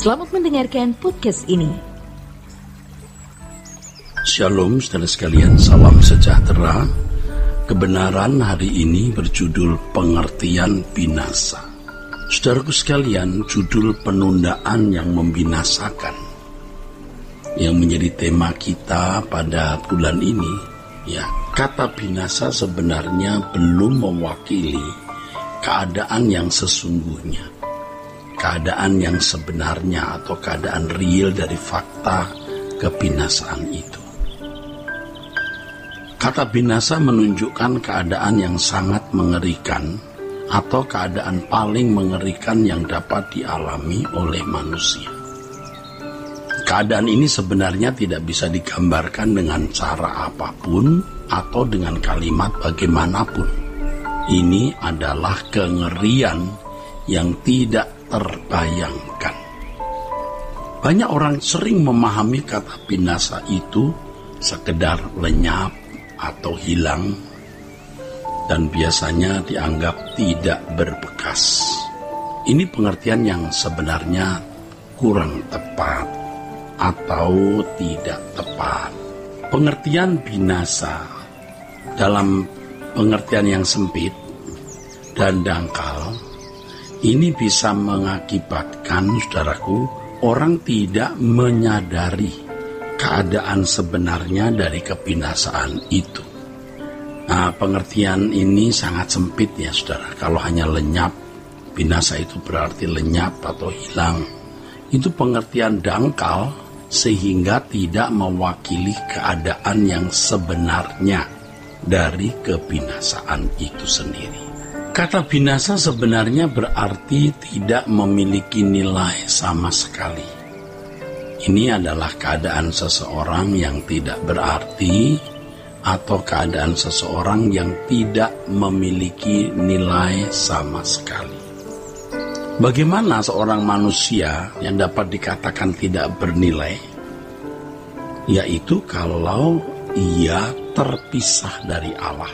Selamat mendengarkan podcast ini. Shalom saudara sekalian, salam sejahtera. Kebenaran hari ini berjudul pengertian binasa. Saudaraku sekalian, judul penundaan yang membinasakan yang menjadi tema kita pada bulan ini. Ya, kata binasa sebenarnya belum mewakili keadaan yang sesungguhnya, keadaan yang sebenarnya atau keadaan real dari fakta kebinasaan itu. Kata binasa menunjukkan keadaan yang sangat mengerikan atau keadaan paling mengerikan yang dapat dialami oleh manusia. Keadaan ini sebenarnya tidak bisa digambarkan dengan cara apapun atau dengan kalimat bagaimanapun. Ini adalah kengerian yang tidak terbayangkan. Banyak orang sering memahami kata binasa itu sekedar lenyap atau hilang, dan biasanya dianggap tidak berbekas. Ini pengertian yang sebenarnya kurang tepat atau tidak tepat. Pengertian binasa dalam pengertian yang sempit dan dangkal ini bisa mengakibatkan, saudaraku, orang tidak menyadari keadaan sebenarnya dari kebinasaan itu. Nah, pengertian ini sangat sempit ya saudara. Kalau hanya lenyap, binasa itu berarti lenyap atau hilang. Itu pengertian dangkal sehingga tidak mewakili keadaan yang sebenarnya dari kebinasaan itu sendiri. Kata binasa sebenarnya berarti tidak memiliki nilai sama sekali. Ini adalah keadaan seseorang yang tidak berarti atau keadaan seseorang yang tidak memiliki nilai sama sekali. Bagaimana seorang manusia yang dapat dikatakan tidak bernilai? Yaitu kalau ia terpisah dari Allah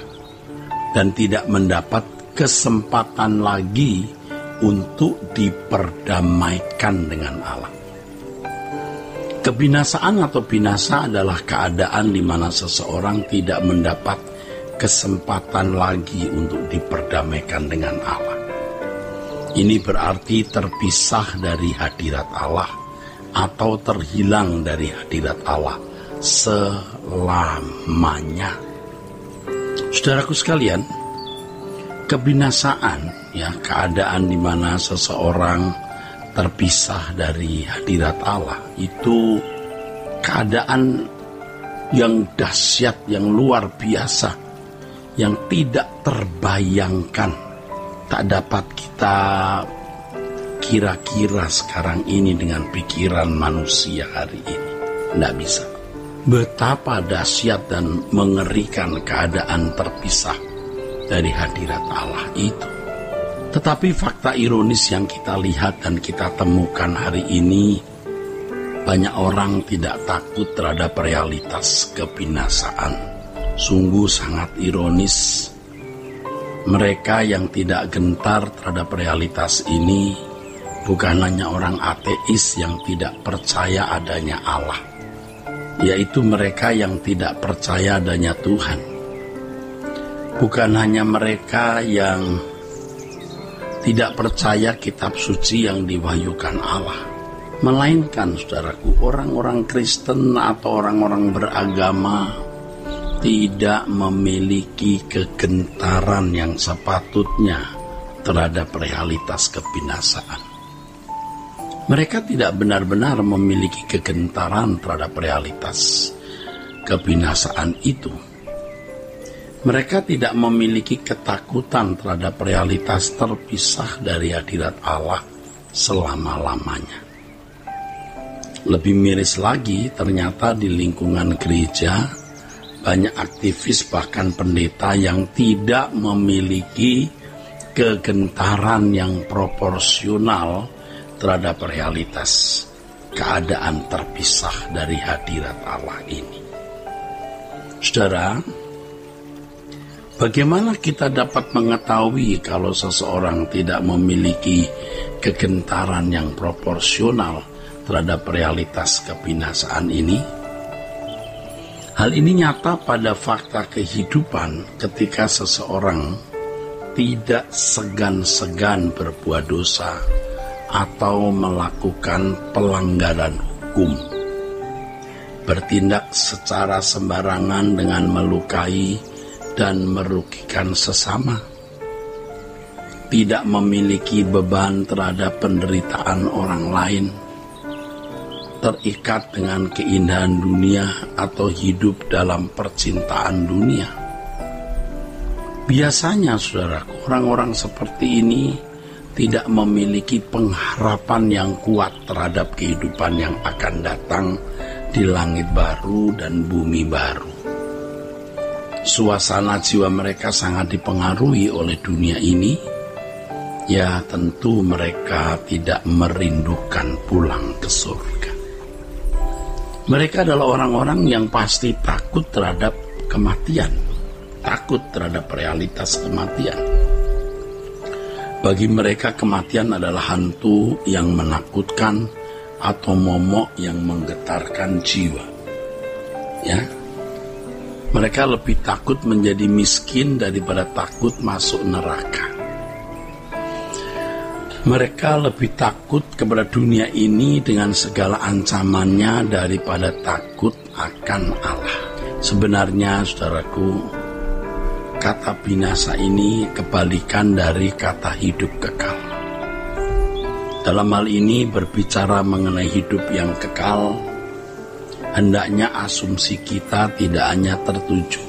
dan tidak mendapat kesempatan lagi untuk diperdamaikan dengan Allah. Kebinasaan atau binasa adalah keadaan di mana seseorang tidak mendapat kesempatan lagi untuk diperdamaikan dengan Allah. Ini berarti terpisah dari hadirat Allah atau terhilang dari hadirat Allah selamanya. Saudaraku sekalian, kebinasaan, ya, keadaan di mana seseorang terpisah dari hadirat Allah, itu keadaan yang dahsyat, yang luar biasa, yang tidak terbayangkan, tak dapat kita kira-kira sekarang ini dengan pikiran manusia hari ini. Tidak bisa. Betapa dahsyat dan mengerikan keadaan terpisah dari hadirat Allah itu. Tetapi fakta ironis yang kita lihat dan kita temukan hari ini, banyak orang tidak takut terhadap realitas kebinasaan. Sungguh sangat ironis. Mereka yang tidak gentar terhadap realitas ini bukan hanya orang ateis yang tidak percaya adanya Allah, yaitu mereka yang tidak percaya adanya Tuhan. Bukan hanya mereka yang tidak percaya kitab suci yang diwahyukan Allah, melainkan, saudaraku, orang-orang Kristen atau orang-orang beragama tidak memiliki kegentaran yang sepatutnya terhadap realitas kebinasaan. Mereka tidak benar-benar memiliki kegentaran terhadap realitas kebinasaan itu. Mereka tidak memiliki ketakutan terhadap realitas terpisah dari hadirat Allah selama-lamanya. Lebih miris lagi, ternyata di lingkungan gereja banyak aktivis bahkan pendeta yang tidak memiliki kegentaran yang proporsional terhadap realitas keadaan terpisah dari hadirat Allah ini. Saudara, bagaimana kita dapat mengetahui kalau seseorang tidak memiliki kegentaran yang proporsional terhadap realitas kebinasaan ini? Hal ini nyata pada fakta kehidupan ketika seseorang tidak segan-segan berbuat dosa atau melakukan pelanggaran hukum, bertindak secara sembarangan dengan melukai dan merugikan sesama, tidak memiliki beban terhadap penderitaan orang lain, terikat dengan keindahan dunia atau hidup dalam percintaan dunia. Biasanya, saudaraku, orang-orang seperti ini tidak memiliki pengharapan yang kuat terhadap kehidupan yang akan datang di langit baru dan bumi baru. Suasana jiwa mereka sangat dipengaruhi oleh dunia ini. Ya, tentu mereka tidak merindukan pulang ke surga. Mereka adalah orang-orang yang pasti takut terhadap kematian, takut terhadap realitas kematian. Bagi mereka kematian adalah hantu yang menakutkan atau momok yang menggetarkan jiwa. Ya, mereka lebih takut menjadi miskin daripada takut masuk neraka. Mereka lebih takut kepada dunia ini dengan segala ancamannya daripada takut akan Allah. Sebenarnya, saudaraku, kata binasa ini kebalikan dari kata hidup kekal. Dalam hal ini berbicara mengenai hidup yang kekal, hendaknya asumsi kita tidak hanya tertuju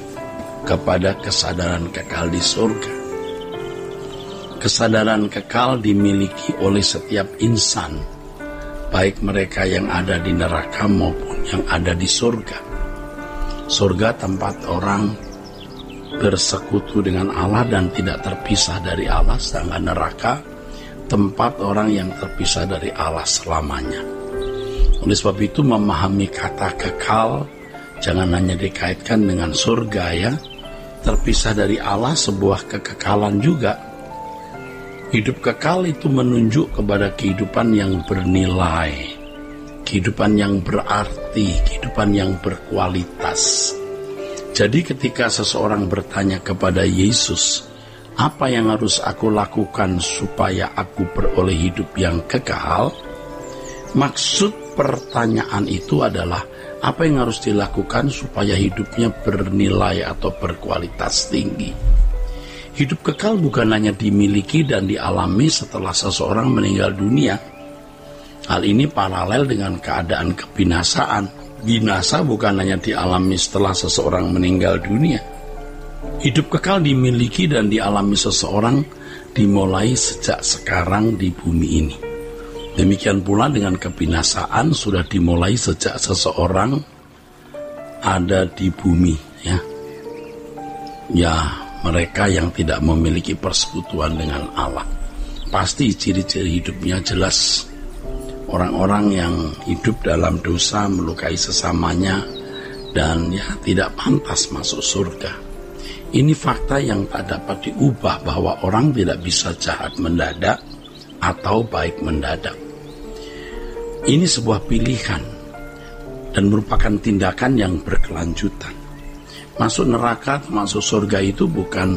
kepada kesadaran kekal di surga. Kesadaran kekal dimiliki oleh setiap insan, baik mereka yang ada di neraka maupun yang ada di surga. Surga tempat orang bersekutu dengan Allah dan tidak terpisah dari Allah, sedangkan neraka tempat orang yang terpisah dari Allah selamanya. Oleh sebab itu, memahami kata kekal jangan hanya dikaitkan dengan surga, ya. Terpisah dari Allah sebuah kekekalan juga. Hidup kekal itu menunjuk kepada kehidupan yang bernilai, kehidupan yang berarti, kehidupan yang berkualitas. Jadi ketika seseorang bertanya kepada Yesus, apa yang harus aku lakukan supaya aku beroleh hidup yang kekal? Maksud pertanyaan itu adalah apa yang harus dilakukan supaya hidupnya bernilai atau berkualitas tinggi. Hidup kekal bukan hanya dimiliki dan dialami setelah seseorang meninggal dunia. Hal ini paralel dengan keadaan kebinasaan. Binasa bukan hanya dialami setelah seseorang meninggal dunia. Hidup kekal dimiliki dan dialami seseorang dimulai sejak sekarang di bumi ini. Demikian pula dengan kebinasaan sudah dimulai sejak seseorang ada di bumi, ya. Mereka yang tidak memiliki persekutuan dengan Allah, pasti ciri-ciri hidupnya jelas. Orang-orang yang hidup dalam dosa, melukai sesamanya, dan tidak pantas masuk surga. Ini fakta yang tak dapat diubah, bahwa orang tidak bisa jahat mendadak atau baik mendadak. Ini sebuah pilihan dan merupakan tindakan yang berkelanjutan. Masuk neraka, masuk surga itu bukan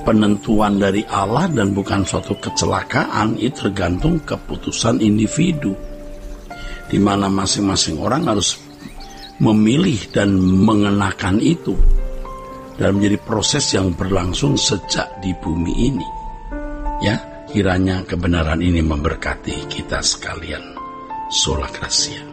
penentuan dari Allah dan bukan suatu kecelakaan. Itu tergantung keputusan individu, di mana masing-masing orang harus memilih dan mengenakan itu, dan menjadi proses yang berlangsung sejak di bumi ini. Ya, kiranya kebenaran ini memberkati kita sekalian. Sola Gracia.